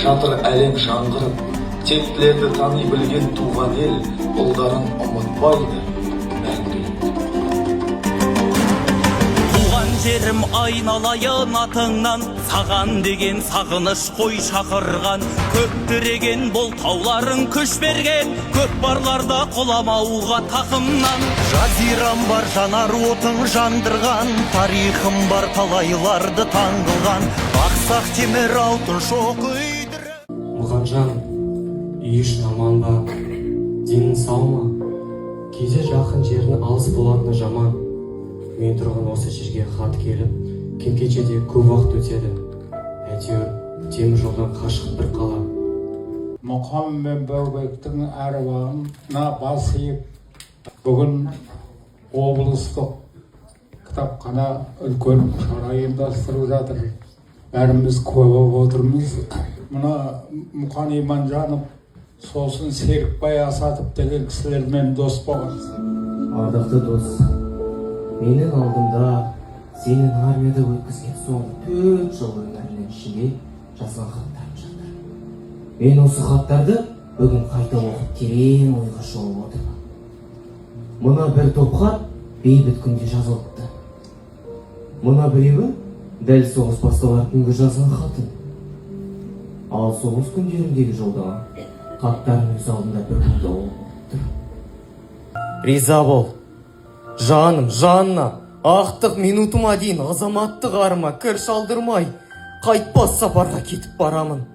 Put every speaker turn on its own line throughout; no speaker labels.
Жатыр әлем жаңғырып, тектілерді тани білген туған ел, ұлдарын ұмытпайды мәңгілік.
Туған жерім айналайын атыңнан, саған деген сағыныш қой шақырған. Көп тіреген бұл тауларың күш берген, көп барларда құламауға тақымнан. Жазирам бар жанар отың жандырған, тарихым бар талайларды таңғылған. Ақсақ темір алтын шоқы
Мұғанжан, үй ішін аман ба, денің сау ма? Кейде жақын жерінің алыс болатыны жаман. Мен тұрған осы жерге хат келіп, кем-кешеде көп уақыт өтеді. Әйтеуір темір жолдан қашық бір қала.
Мұқан мен Баубектің әруағына бас иіп, бүгін облыстық кітапхана үлкен шара ұйымдастырып жатыр. Бәріміз куә болып отырмыз. Мына Мұқан Иманжанов, сосын Серікбай Асатов деген кісілермен дос болған.
Ардақты дос, менің алдымда сенің армияда өткізген соңғы 4 жыл өмірінің ішінде жазған хаттарым жатыр. Мен осы хаттарды бүгін қайта оқып терең ойға шомып отырмын. Мына бір топ хат бейбіт күнде жазылыпты. Мына біреуі дәл соғыс басталар күнгі жазған хатым. Ал соғыс күндеріндегі жолдаған хаттардың өз алдында бір бұлда болып тұр.
Риза бол. Жаным, жанна, ақтық минутыма дейін азаматтық арыма кір шалдырмай, қайтпас сапарға кетіп барамын.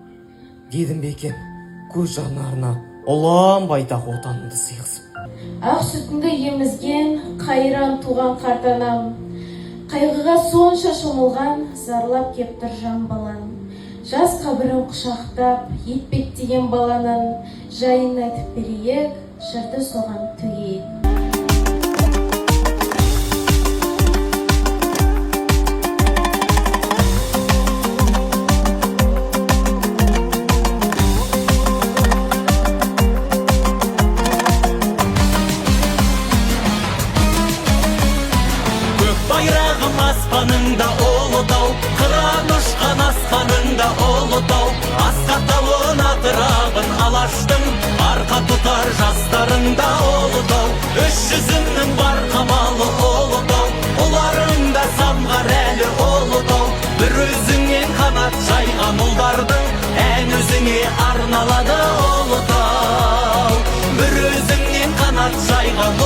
Дедім бекен, көз жанарына ұлан байтақ отанымды сыйғызып.
Ақ сүтіңді емізген, қайран туған қартанам. Қайғыға сонша шомылған, зарлап кептір жан балан. Жас қабырын құшақтап, етпеттеген баланын, жайын айтып берейік, жырды соған төгейік.
Байрағым аспаныңда Ұлытау, қыран ұшқан аспаныңда Ұлытау, асқаттауын атырабын алаштың, арқа тұтар жастарыңда Ұлытау, 300-іңнің бар қамалы Ұлытау, ұларыңда самғар әлі Ұлытау, бір өзіңнен қанат жайған ұлдардың, ән өзіңе арналады Ұлытау, бір өзіңнен қанат жайған